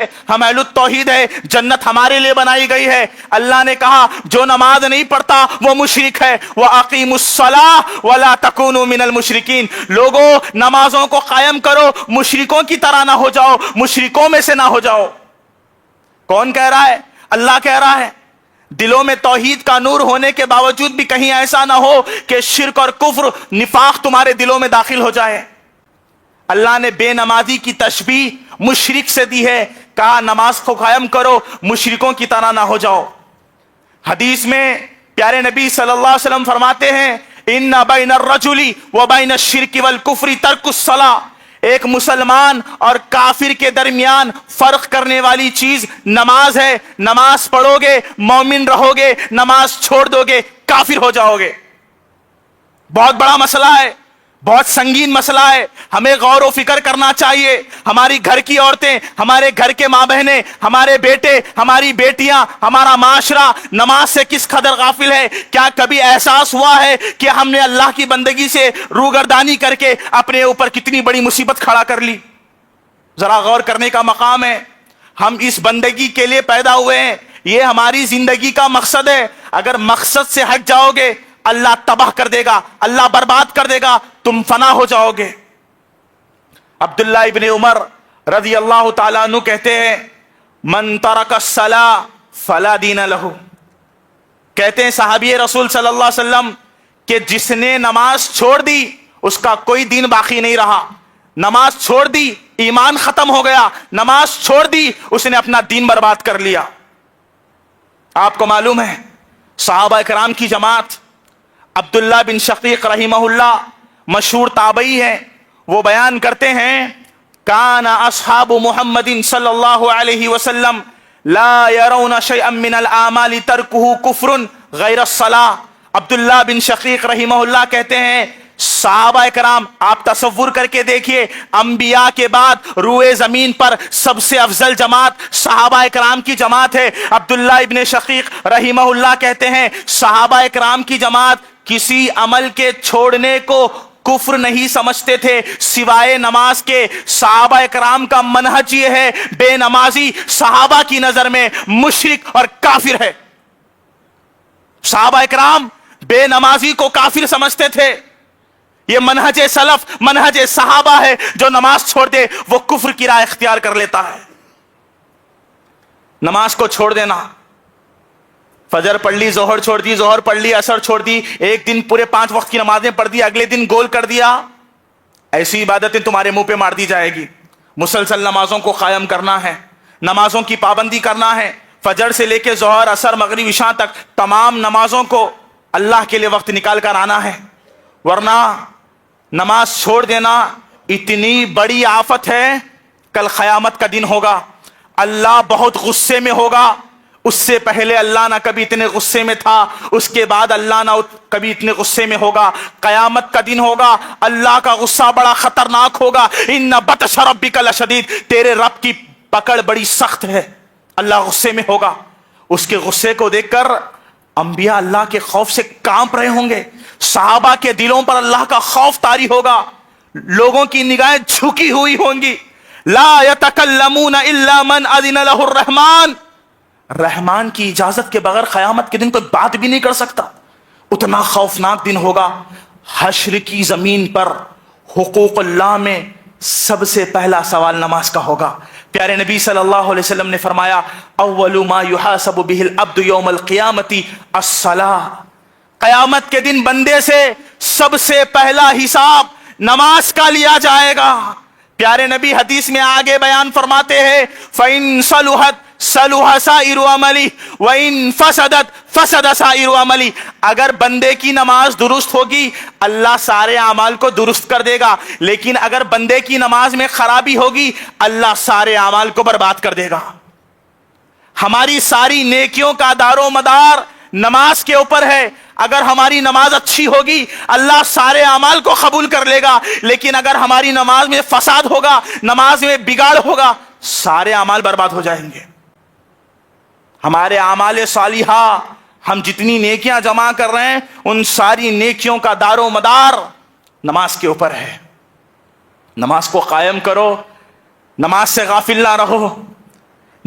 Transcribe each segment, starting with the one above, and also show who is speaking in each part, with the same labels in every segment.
Speaker 1: ہم اہل التوحید ہے، جنت ہمارے لیے بنائی گئی ہے۔ اللہ نے کہا جو نماز نہیں پڑھتا وہ مشرک ہے۔ وَأَقِيمُوا الصَّلَاةَ وَلَا تَكُونُوا مِنَ الْمُشْرِكِينَ، لوگوں نمازوں کو قائم کرو، مشرکوں کی طرح نہ ہو جاؤ، مشرکوں میں سے نہ ہو جاؤ۔ کون کہہ رہا ہے؟ اللہ کہہ رہا ہے۔ دلوں میں توحید کا نور ہونے کے باوجود بھی کہیں ایسا نہ ہو کہ شرک اور کفر، نفاق تمہارے دلوں میں داخل ہو جائے۔ اللہ نے بے نمازی کی تشبیہ مشرک سے دی ہے، کہا نماز کو قائم کرو، مشرکوں کی طرح نہ ہو جاؤ۔ حدیث میں پیارے نبی صلی اللہ علیہ وسلم فرماتے ہیں ان بین الرجل وبین الشرک والکفر ترک الصلاۃ، ایک مسلمان اور کافر کے درمیان فرق کرنے والی چیز نماز ہے۔ نماز پڑھو گے مومن رہو گے، نماز چھوڑ دو گے کافر ہو جاؤ گے۔ بہت بڑا مسئلہ ہے، بہت سنگین مسئلہ ہے، ہمیں غور و فکر کرنا چاہیے۔ ہماری گھر کی عورتیں، ہمارے گھر کے ماں بہنیں، ہمارے بیٹے، ہماری بیٹیاں، ہمارا معاشرہ نماز سے کس قدر غافل ہے؟ کیا کبھی احساس ہوا ہے کہ ہم نے اللہ کی بندگی سے روگردانی کر کے اپنے اوپر کتنی بڑی مصیبت کھڑا کر لی؟ ذرا غور کرنے کا مقام ہے۔ ہم اس بندگی کے لیے پیدا ہوئے ہیں، یہ ہماری زندگی کا مقصد ہے۔ اگر مقصد سے ہٹ جاؤ گے اللہ تباہ کر دے گا، اللہ برباد کر دے گا، تم فنا ہو جاؤ گے۔ عبداللہ ابن عمر رضی اللہ تعالیٰ عنہ کہتے ہیں من ترک الصلاۃ فلا دین لہ، کہتے ہیں صحابی رسول صلی اللہ علیہ وسلم کہ جس نے نماز چھوڑ دی اس کا کوئی دین باقی نہیں رہا۔ نماز چھوڑ دی ایمان ختم ہو گیا، نماز چھوڑ دی اس نے اپنا دین برباد کر لیا۔ آپ کو معلوم ہے صحابہ کرام کی جماعت، عبداللہ بن شقیق رحمہ اللہ مشہور تابعی ہیں، وہ بیان کرتے ہیں کان اصحاب محمد صلی اللہ علیہ وسلم لا يرون شيئا من الاعمال ترکہ کفر غیر الصلاۃ۔ عبداللہ بن شقیق رحمہ اللہ کہتے ہیں صحابہ کرام، آپ تصور کر کے دیکھیے، انبیاء کے بعد روئے زمین پر سب سے افضل جماعت صحابہ کرام کی جماعت ہے۔ عبداللہ ابن شقیق رحمہ اللہ کہتے ہیں صحابہ کرام کی جماعت کسی عمل کے چھوڑنے کو کفر نہیں سمجھتے تھے سوائے نماز کے۔ صحابہ کرام کا منہج یہ ہے بے نمازی صحابہ کی نظر میں مشرک اور کافر ہے۔ صحابہ کرام بے نمازی کو کافر سمجھتے تھے۔ یہ منہج سلف، منہج صحابہ ہے، جو نماز چھوڑ دے وہ کفر کی راہ اختیار کر لیتا ہے۔ نماز کو چھوڑ دینا، فجر پڑھ لی، ظہر چھوڑ دی، ظہر پڑھ لی، عصر چھوڑ دی، ایک دن پورے 5 وقت کی نمازیں پڑھ دی، اگلے دن گول کر دیا، ایسی عبادتیں تمہارے منہ پہ مار دی جائے گی۔ مسلسل نمازوں کو قائم کرنا ہے، نمازوں کی پابندی کرنا ہے، فجر سے لے کے ظہر، عصر، مغرب، عشاء تک تمام نمازوں کو اللہ کے لیے وقت نکال کر آنا ہے، ورنہ نماز چھوڑ دینا اتنی بڑی آفت ہے، کل قیامت کا دن ہوگا، اللہ بہت غصے میں ہوگا۔ اس سے پہلے اللہ نہ کبھی اتنے غصے میں تھا، اس کے بعد اللہ نہ کبھی اتنے غصے میں ہوگا۔ قیامت کا دن ہوگا، اللہ کا غصہ بڑا خطرناک ہوگا۔ ان بطش ربک لشدید، تیرے رب کی پکڑ بڑی سخت ہے، اللہ غصے میں ہوگا۔ اس کے غصے کو دیکھ کر انبیاء اللہ کے خوف سے کانپ رہے ہوں گے، صحابہ کے دلوں پر اللہ کا خوف طاری ہوگا، لوگوں کی نگاہیں جھکی ہوئی ہوں گی۔ لا یتکلمون الا من اذن له الرحمن، رحمان کی اجازت کے بغیر قیامت کے دن کوئی بات بھی نہیں کر سکتا، اتنا خوفناک دن ہوگا۔ حشر کی زمین پر حقوق اللہ میں سب سے پہلا سوال نماز کا ہوگا۔ پیارے نبی صلی اللہ علیہ وسلم نے فرمایا اول ما یحاسب به العبد یوم القیامت الصلاۃ، قیامت کے دن بندے سے سب سے پہلا حساب نماز کا لیا جائے گا۔ پیارے نبی حدیث میں آگے بیان فرماتے ہیں فَإِن صَلُحَتْ صَلُحَ سَائِرُ عَمَلِهِ وَإِن فَسَدَتْ فَسَدَ سَائِرُ عَمَلِهِ، اگر بندے کی نماز درست ہوگی اللہ سارے اعمال کو درست کر دے گا، لیکن اگر بندے کی نماز میں خرابی ہوگی اللہ سارے اعمال کو برباد کر دے گا۔ ہماری ساری نیکیوں کا دار و مدار نماز کے اوپر ہے۔ اگر ہماری نماز اچھی ہوگی اللہ سارے اعمال کو قبول کر لے گا، لیکن اگر ہماری نماز میں فساد ہوگا، نماز میں بگاڑ ہوگا، سارے اعمال برباد ہو جائیں گے۔ ہمارے اعمال صالحہ، ہم جتنی نیکیاں جمع کر رہے ہیں ان ساری نیکیوں کا دار و مدار نماز کے اوپر ہے۔ نماز کو قائم کرو، نماز سے غافل نہ رہو۔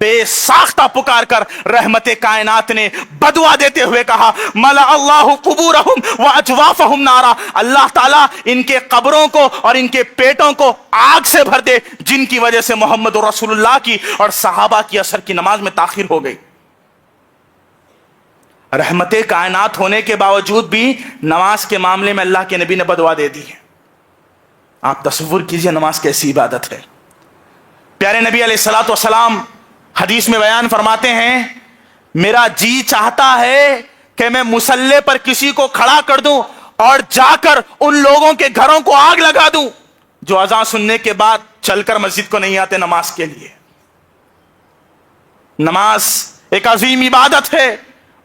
Speaker 1: بے ساختہ پکار کر رحمت کائنات نے بدوا دیتے ہوئے کہا ملا اللہ قبورہم واجوافہم نارا، اللہ تعالیٰ ان کے قبروں کو اور ان کے پیٹوں کو آگ سے بھر دے جن کی وجہ سے محمد رسول اللہ کی اور صحابہ کی عصر کی نماز میں تاخیر ہو گئی۔ رحمت کائنات ہونے کے باوجود بھی نماز کے معاملے میں اللہ کے نبی نے بدوا دے دی ہے۔ آپ تصور کیجئے نماز کیسی عبادت ہے۔ پیارے نبی علیہ الصلوۃ والسلام حدیث میں بیان فرماتے ہیں میرا جی چاہتا ہے کہ میں مصلی پر کسی کو کھڑا کر دوں اور جا کر ان لوگوں کے گھروں کو آگ لگا دوں جو اذان سننے کے بعد چل کر مسجد کو نہیں آتے نماز کے لیے۔ نماز ایک عظیم عبادت ہے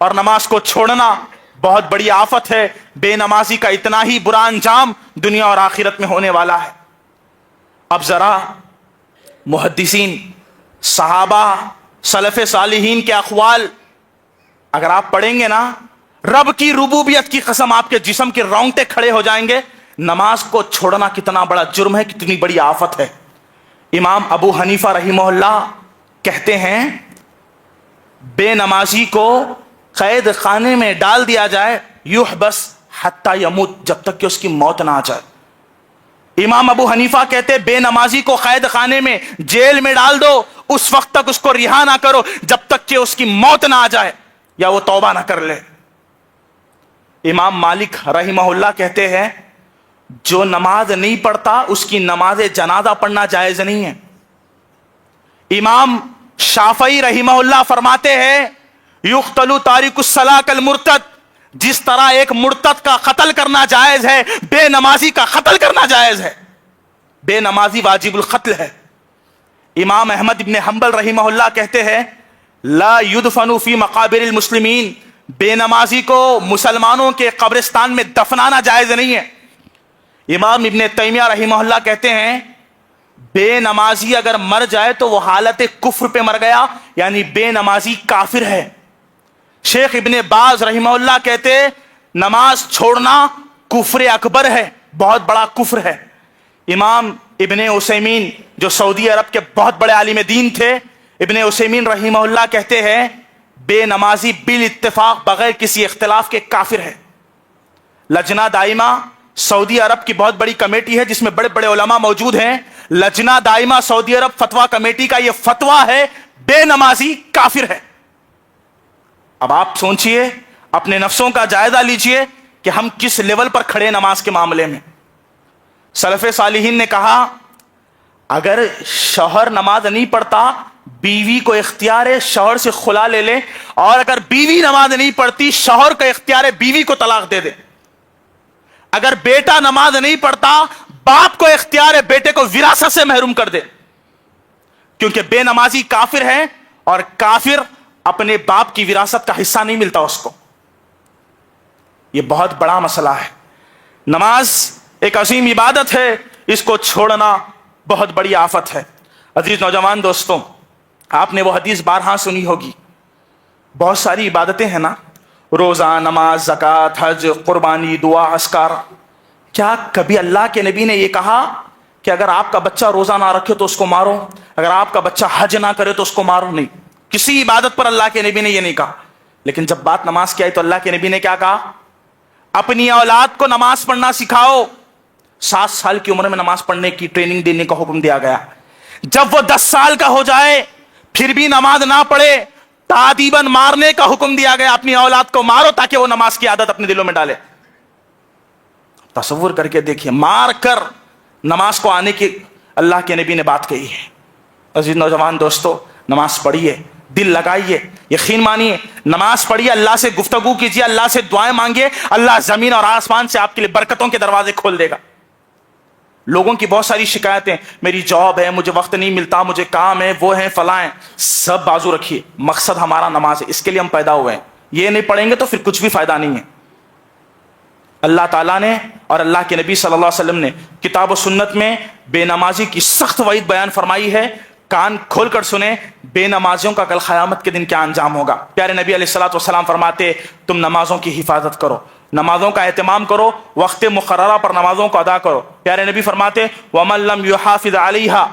Speaker 1: اور نماز کو چھوڑنا بہت بڑی آفت ہے۔ بے نمازی کا اتنا ہی برا انجام دنیا اور آخرت میں ہونے والا ہے۔ اب ذرا محدثین، صحابہ، سلف صالحین کے اقوال اگر آپ پڑھیں گے نا، رب کی ربوبیت کی قسم آپ کے جسم کے رونگٹے کھڑے ہو جائیں گے۔ نماز کو چھوڑنا کتنا بڑا جرم ہے، کتنی بڑی آفت ہے۔ امام ابو حنیفہ رحمہ اللہ کہتے ہیں بے نمازی کو قید خانے میں ڈال دیا جائے، یحبس حتی یموت، جب تک کہ اس کی موت نہ آ جائے۔ امام ابو حنیفہ کہتے بے نمازی کو قید خانے میں، جیل میں ڈال دو، اس وقت تک اس کو رہا نہ کرو جب تک کہ اس کی موت نہ آ جائے یا وہ توبہ نہ کر لے۔ امام مالک رحمہ اللہ کہتے ہیں جو نماز نہیں پڑھتا اس کی نماز جنازہ پڑھنا جائز نہیں ہے۔ امام شافعی رحمہ اللہ فرماتے ہیں یقتل تارک الصلاۃ کالمرتد، جس طرح ایک مرتد کا قتل کرنا جائز ہے بے نمازی کا قتل کرنا جائز ہے۔ بے نمازی واجب القتل ہے۔ امام احمد ابن حنبل رحمہ اللہ کہتے ہیں لا یدفن فی مقابر المسلمین، بے نمازی کو مسلمانوں کے قبرستان میں دفنانا جائز نہیں ہے۔ امام ابن تیمیہ رحمہ اللہ کہتے ہیں بے نمازی اگر مر جائے تو وہ حالت کفر پہ مر گیا، یعنی بے نمازی کافر ہے۔ شیخ ابن باز رحمہ اللہ کہتے نماز چھوڑنا کفر اکبر ہے، بہت بڑا کفر ہے۔ امام ابن عثیمین جو سعودی عرب کے بہت بڑے عالم دین تھے، ابن عثیمین رحمہ اللہ کہتے ہیں بے نمازی بالاتفاق بغیر کسی اختلاف کے کافر ہے۔ لجنہ دائمہ سعودی عرب کی بہت بڑی کمیٹی ہے جس میں بڑے بڑے علماء موجود ہیں۔ لجنہ دائمہ سعودی عرب فتویٰ کمیٹی کا یہ فتویٰ ہے بے نمازی کافر ہے۔ اب آپ سوچئے، اپنے نفسوں کا جائزہ لیجئے کہ ہم کس لیول پر کھڑے نماز کے معاملے میں۔ سلف صالحین نے کہا اگر شوہر نماز نہیں پڑھتا، بیوی کو اختیار ہے شوہر سے خلا لے لے، اور اگر بیوی نماز نہیں پڑھتی شوہر کا اختیار ہے بیوی کو طلاق دے دے۔ اگر بیٹا نماز نہیں پڑھتا، باپ کو اختیار ہے بیٹے کو وراثت سے محروم کر دے، کیونکہ بے نمازی کافر ہے اور کافر اپنے باپ کی وراثت کا حصہ نہیں ملتا اس کو۔ یہ بہت بڑا مسئلہ ہے۔ نماز ایک عظیم عبادت ہے، اس کو چھوڑنا بہت بڑی آفت ہے۔ عزیز نوجوان دوستوں، آپ نے وہ حدیث بارہا سنی ہوگی، بہت ساری عبادتیں ہیں نا، روزہ، نماز، زکوٰۃ، حج، قربانی، دعا، اذکار۔ کیا کبھی اللہ کے نبی نے یہ کہا کہ اگر آپ کا بچہ روزہ نہ رکھے تو اس کو مارو، اگر آپ کا بچہ حج نہ کرے تو اس کو مارو؟ نہیں، کسی عبادت پر اللہ کے نبی نے یہ نہیں کہا۔ لیکن جب بات نماز کی آئی تو اللہ کے نبی نے کیا کہا؟ اپنی اولاد کو نماز پڑھنا سکھاؤ۔ 7 سال کی عمر میں نماز پڑھنے کی ٹریننگ دینے کا حکم دیا گیا۔ جب وہ 10 سال کا ہو جائے پھر بھی نماز نہ پڑھے، تادیباً مارنے کا حکم دیا گیا۔ اپنی اولاد کو مارو تاکہ وہ نماز کی عادت اپنے دلوں میں ڈالے۔ تصور کر کے دیکھیے، مار کر نماز کو آنے کی اللہ کے نبی نے بات کہی ہے۔ عزیز نوجوان دوستو، نماز پڑھیے، دل لگائیے، یقین مانیے، نماز پڑھیے، اللہ سے گفتگو کیجیے، اللہ سے دعائیں مانگیے، اللہ زمین اور آسمان سے آپ کے لیے برکتوں کے دروازے کھول دے گا۔ لوگوں کی بہت ساری شکایتیں، میری جاب ہے، مجھے وقت نہیں ملتا، مجھے کام ہے، وہ ہیں، فلاں ہیں، سب بازو رکھیے۔ مقصد ہمارا نماز ہے، اس کے لیے ہم پیدا ہوئے ہیں۔ یہ نہیں پڑھیں گے تو پھر کچھ بھی فائدہ نہیں ہے۔ اللہ تعالیٰ نے اور اللہ کے نبی صلی اللہ علیہ وسلم نے کتاب و سنت میں بے نمازی کی سخت وعید بیان فرمائی ہے۔ کان کھول کر سنیں، بے نمازیوں کا کل قیامت کے دن کیا انجام ہوگا۔ پیارے نبی علیہ الصلوۃ والسلام فرماتے تم نمازوں کی حفاظت کرو، نمازوں کا اہتمام کرو، وقت مقررہ پر نمازوں کو ادا کرو۔ پیارے نبی فرماتے وَمَن لَّمْ يُحَافِظْ عَلَيْهَا،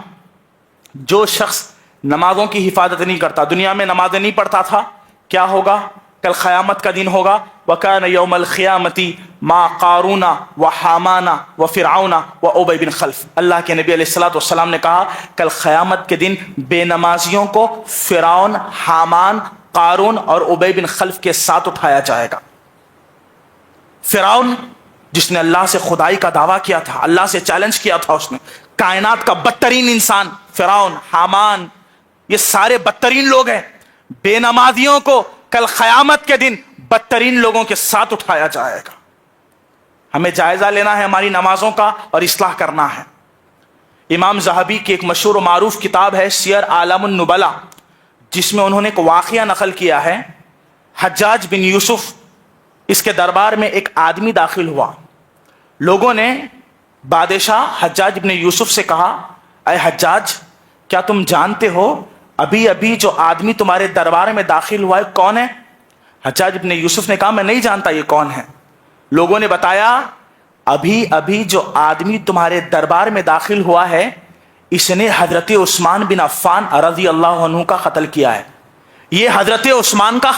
Speaker 1: جو شخص نمازوں کی حفاظت نہیں کرتا, دنیا میں نمازیں نہیں پڑھتا تھا, کیا ہوگا؟ کل قیامت کا دن ہوگا. وَكَانَ يَوْمَ الْقِيَامَةِ مَا قَارُونَ وَحَامَانَ وَفِرْعَوْنَ وَأُبَيْ بن خلف. اللہ کے نبی علیہ الصلوۃ والسلام نے کہا کل قیامت کے دن بے نمازیوں کو فرعون, حامان, قارون اور ابی بن خلف کے ساتھ اٹھایا جائے گا. فرعون جس نے اللہ سے خدائی کا دعویٰ کیا تھا, اللہ سے چیلنج کیا تھا, اس نے کائنات کا بدترین انسان فرعون, حامان, یہ سارے بدترین لوگ ہیں. بے نمازیوں کو کل قیامت کے دن بدترین لوگوں کے ساتھ اٹھایا جائے گا. ہمیں جائزہ لینا ہے ہماری نمازوں کا اور اصلاح کرنا ہے. امام ذہبی کی ایک مشہور و معروف کتاب ہے سیر اعلام النبلا, جس میں انہوں نے ایک واقعہ نقل کیا ہے. حجاج بن یوسف, اس کے دربار میں ایک آدمی داخل ہوا. لوگوں نے بادشاہ حجاج بن یوسف سے کہا اے حجاج, کیا تم جانتے ہو ابھی ابھی جو آدمی تمہارے دربار میں داخل ہوا ہے کون ہے؟ حجاج بن یوسف نے کہا میں نہیں جانتا یہ کون ہے. لوگوں نے بتایا ابھی ابھی جو آدمی تمہارے دربار میں داخل ہوا ہے اس نے حضرت عثمان بن عفان رضی اللہ عنہ کا قتل کیا ہے. یہ حضرت عثمان کا